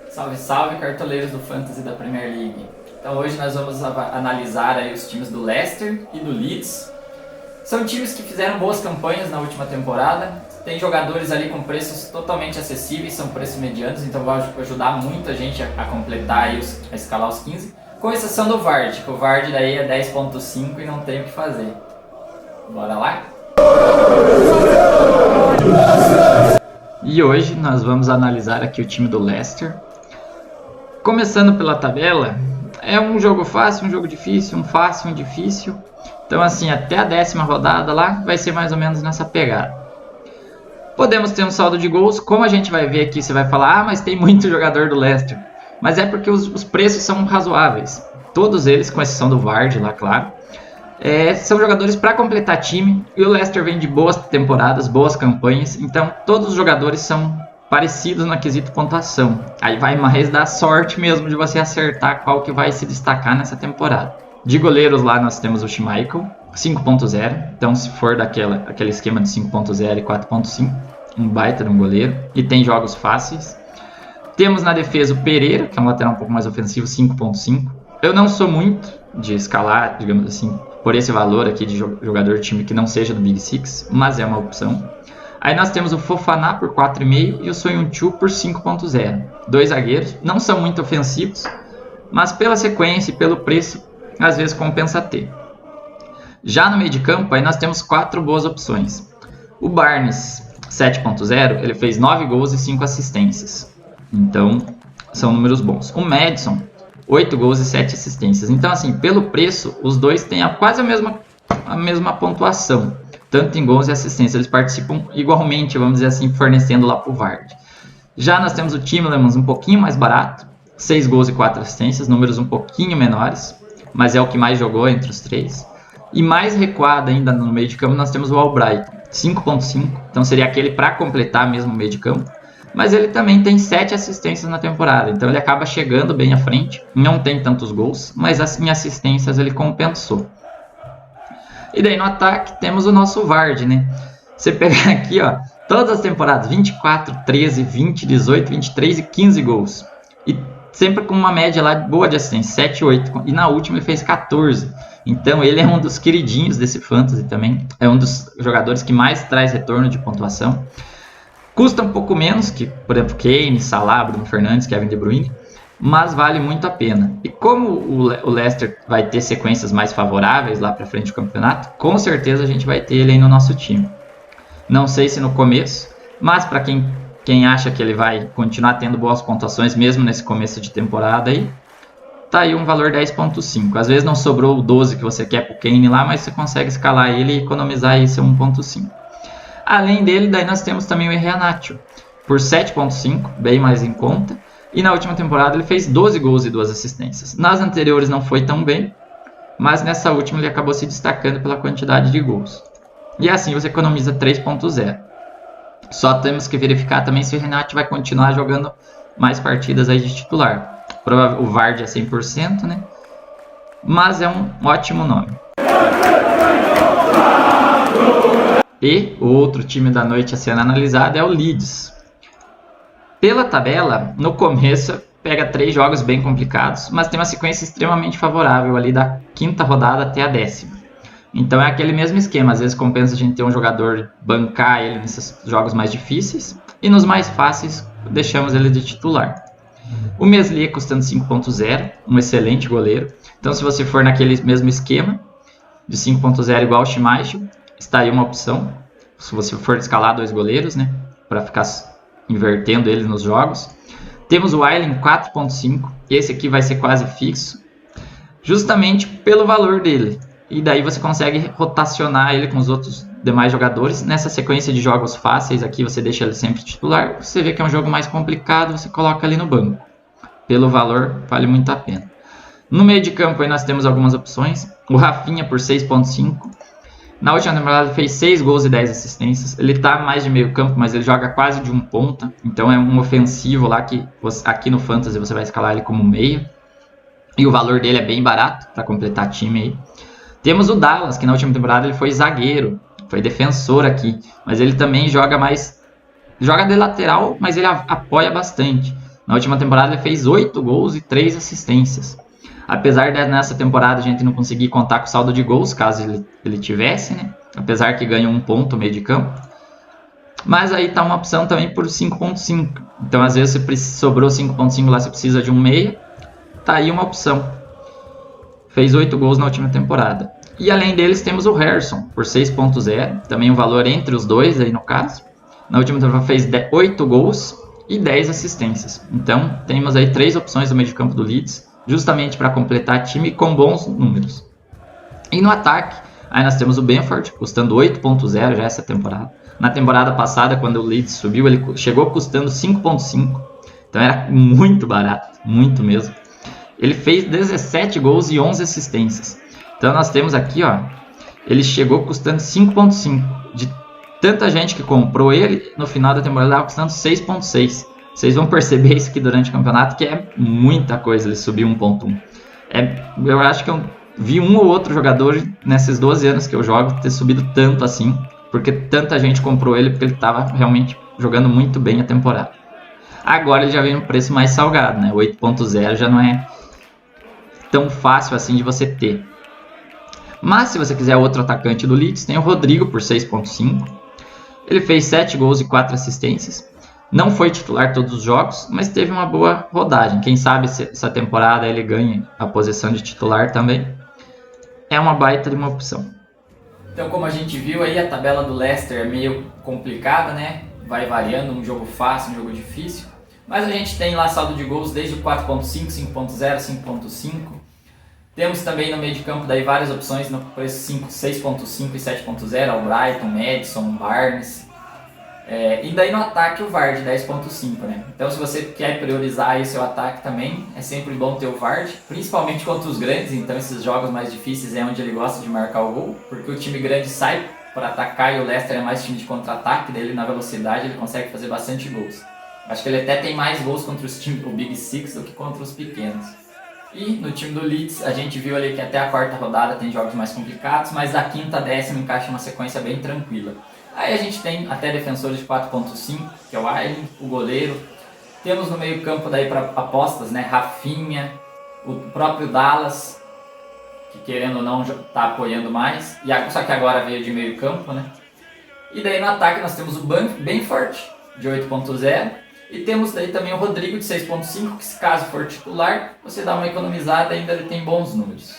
Salve, salve, cartoleiros do Fantasy da Premier League. Então hoje nós vamos analisar aí os times do Leicester e do Leeds. São times que fizeram boas campanhas na última temporada. Tem jogadores ali com preços totalmente acessíveis, são preços medianos, então vai ajudar muita gente a completar aí a escalar os 15. Com exceção do Vardy, que o Vardy daí é 10.5 e não tem o que fazer. Bora lá? E hoje nós vamos analisar aqui o time do Leicester. Começando pela tabela, é um jogo fácil, um jogo difícil, um fácil, um difícil. Então assim, até a 10ª rodada lá vai ser mais ou menos nessa pegada. Podemos ter um saldo de gols, como a gente vai ver aqui, você vai falar, mas tem muito jogador do Leicester. Mas é porque os preços são razoáveis. Todos eles, com exceção do Vardy lá, claro. São jogadores para completar time. E o Leicester vem de boas temporadas, boas campanhas. Então todos os jogadores são parecidos no quesito pontuação. Aí vai mais da sorte mesmo de você acertar qual que vai se destacar nessa temporada. De goleiros lá nós temos o Schmeichel, 5.0. Então se for aquele esquema de 5.0 e 4.5, um baita de um goleiro. E tem jogos fáceis. Temos na defesa o Pereira, que é um lateral um pouco mais ofensivo, 5.5. Eu não sou muito de escalar, digamos assim, por esse valor aqui de jogador de time que não seja do Big Six, mas é uma opção. Aí nós temos o Fofana por 4.5 e o Soyuncu por 5.0. Dois zagueiros, não são muito ofensivos, mas pela sequência e pelo preço, às vezes compensa ter. Já no meio de campo, aí nós temos 4 boas opções. O Barnes, 7.0, ele fez 9 gols e 5 assistências. Então, são números bons. O Maddison, 8 gols e 7 assistências. Então, assim, pelo preço, os dois têm quase a mesma pontuação. Tanto em gols e assistências. Eles participam igualmente, vamos dizer assim, fornecendo lá para o Vardy. Já nós temos o Tielemans um pouquinho mais barato. 6 gols e 4 assistências. Números um pouquinho menores. Mas é o que mais jogou entre os 3. E mais recuado ainda no meio de campo, nós temos o Albrighton. 5.5. Então seria aquele para completar mesmo o meio de campo. Mas ele também tem 7 assistências na temporada, então ele acaba chegando bem à frente, não tem tantos gols, mas assim, em assistências ele compensou. E daí no ataque temos o nosso Vardy, né? Você pegar aqui, ó, todas as temporadas, 24, 13, 20, 18, 23 e 15 gols. E sempre com uma média lá boa de assistência, 7, 8, e na última ele fez 14. Então ele é um dos queridinhos desse Fantasy também, é um dos jogadores que mais traz retorno de pontuação. Custa um pouco menos que, por exemplo, Kane, Salah, Bruno Fernandes, Kevin De Bruyne, mas vale muito a pena. E como o Leicester vai ter sequências mais favoráveis lá para frente do campeonato, com certeza a gente vai ter ele aí no nosso time. Não sei se no começo, mas para quem acha que ele vai continuar tendo boas pontuações, mesmo nesse começo de temporada aí, tá aí um valor 10.5. Às vezes não sobrou o 12 que você quer pro Kane lá, mas você consegue escalar ele e economizar aí seu 1.5. Além dele, daí nós temos também o Iheanacho, por 7.5, bem mais em conta. E na última temporada ele fez 12 gols e 2 assistências. Nas anteriores não foi tão bem, mas nessa última ele acabou se destacando pela quantidade de gols. E assim você economiza 3.0. Só temos que verificar também se o Iheanacho vai continuar jogando mais partidas aí de titular. O Vardy é 100%, né? Mas é um ótimo nome. E o outro time da noite a ser analisado é o Leeds. Pela tabela, no começo pega 3 jogos bem complicados, mas tem uma sequência extremamente favorável ali da 5ª rodada até a 10ª. Então é aquele mesmo esquema, às vezes compensa a gente ter um jogador bancar ele nesses jogos mais difíceis, e nos mais fáceis deixamos ele de titular. O Meslier custando 5.0, um excelente goleiro. Então se você for naquele mesmo esquema, de 5.0 igual ao Schmeichel, está aí uma opção, se você for escalar 2 goleiros, né, para ficar invertendo eles nos jogos. Temos o Ayling 4.5, esse aqui vai ser quase fixo, justamente pelo valor dele. E daí você consegue rotacionar ele com os outros demais jogadores. Nessa sequência de jogos fáceis aqui, você deixa ele sempre titular. Você vê que é um jogo mais complicado, você coloca ali no banco. Pelo valor, vale muito a pena. No meio de campo aí nós temos algumas opções. O Rafinha por 6.5. Na última temporada ele fez 6 gols e 10 assistências. Ele está mais de meio campo, mas ele joga quase de um ponta. Então é um ofensivo lá que aqui no Fantasy você vai escalar ele como meia. E o valor dele é bem barato para completar time aí. Temos o Dallas, que na última temporada ele foi zagueiro. foi defensor aqui, mas ele também joga de lateral, mas ele apoia bastante. Na última temporada ele fez 8 gols e 3 assistências. Apesar de nessa temporada a gente não conseguir contar com o saldo de gols, caso ele tivesse, né? Apesar que ganha 1 ponto meio de campo. Mas aí tá uma opção também por 5.5. Então às vezes se sobrou 5.5 lá, você precisa de um meia. Tá aí uma opção. Fez 8 gols na última temporada. E além deles temos o Harrison por 6.0. Também um valor entre os dois aí no caso. Na última temporada fez 8 gols e 10 assistências. Então temos aí 3 opções no meio de campo do Leeds, justamente para completar time com bons números. E no ataque, aí nós temos o Bamford, custando 8.0 já essa temporada. Na temporada passada, quando o Leeds subiu, ele chegou custando 5.5. Então era muito barato, muito mesmo. Ele fez 17 gols e 11 assistências. Então nós temos aqui, ó, ele chegou custando 5.5. De tanta gente que comprou ele, no final da temporada estava custando 6.6. Vocês vão perceber isso aqui durante o campeonato, que é muita coisa ele subir 1.1. Eu acho que eu vi um ou outro jogador nesses 12 anos que eu jogo ter subido tanto assim, porque tanta gente comprou ele, porque ele estava realmente jogando muito bem a temporada. Agora ele já vem no preço mais salgado, né? 8.0 já não é tão fácil assim de você ter. Mas se você quiser outro atacante do Leeds, tem o Rodrigo por 6.5. Ele fez 7 gols e 4 assistências. Não foi titular todos os jogos, mas teve uma boa rodagem. Quem sabe essa temporada ele ganha a posição de titular também. É uma baita de uma opção. Então, como a gente viu aí, a tabela do Leicester é meio complicada, né? Vai variando, um jogo fácil, um jogo difícil. Mas a gente tem lá saldo de gols desde o 4.5, 5.0, 5.5. Temos também no meio de campo daí várias opções no preço 6.5 e 7.0, Albrighton, Maddison, Barnes. E daí no ataque o Vardy 10.5, né? Então se você quer priorizar aí seu ataque também, é sempre bom ter o Vardy, principalmente contra os grandes. Então esses jogos mais difíceis é onde ele gosta de marcar o gol, porque o time grande sai para atacar e o Leicester é mais time de contra-ataque, dele na velocidade ele consegue fazer bastante gols. Acho que ele até tem mais gols contra os times, o Big Six, do que contra os pequenos. E no time do Leeds a gente viu ali que até a quarta rodada tem jogos mais complicados, mas da quinta a décima encaixa uma sequência bem tranquila. Aí a gente tem até defensores de 4.5, que é o Ayling, o goleiro. Temos no meio campo daí para apostas, né? Rafinha, o próprio Dallas, que querendo ou não está apoiando mais, só que agora veio de meio campo, né? E daí no ataque nós temos o Bamford de 8.0 e temos daí também o Rodrigo de 6.5, que se caso for titular, você dá uma economizada e ainda ele tem bons números.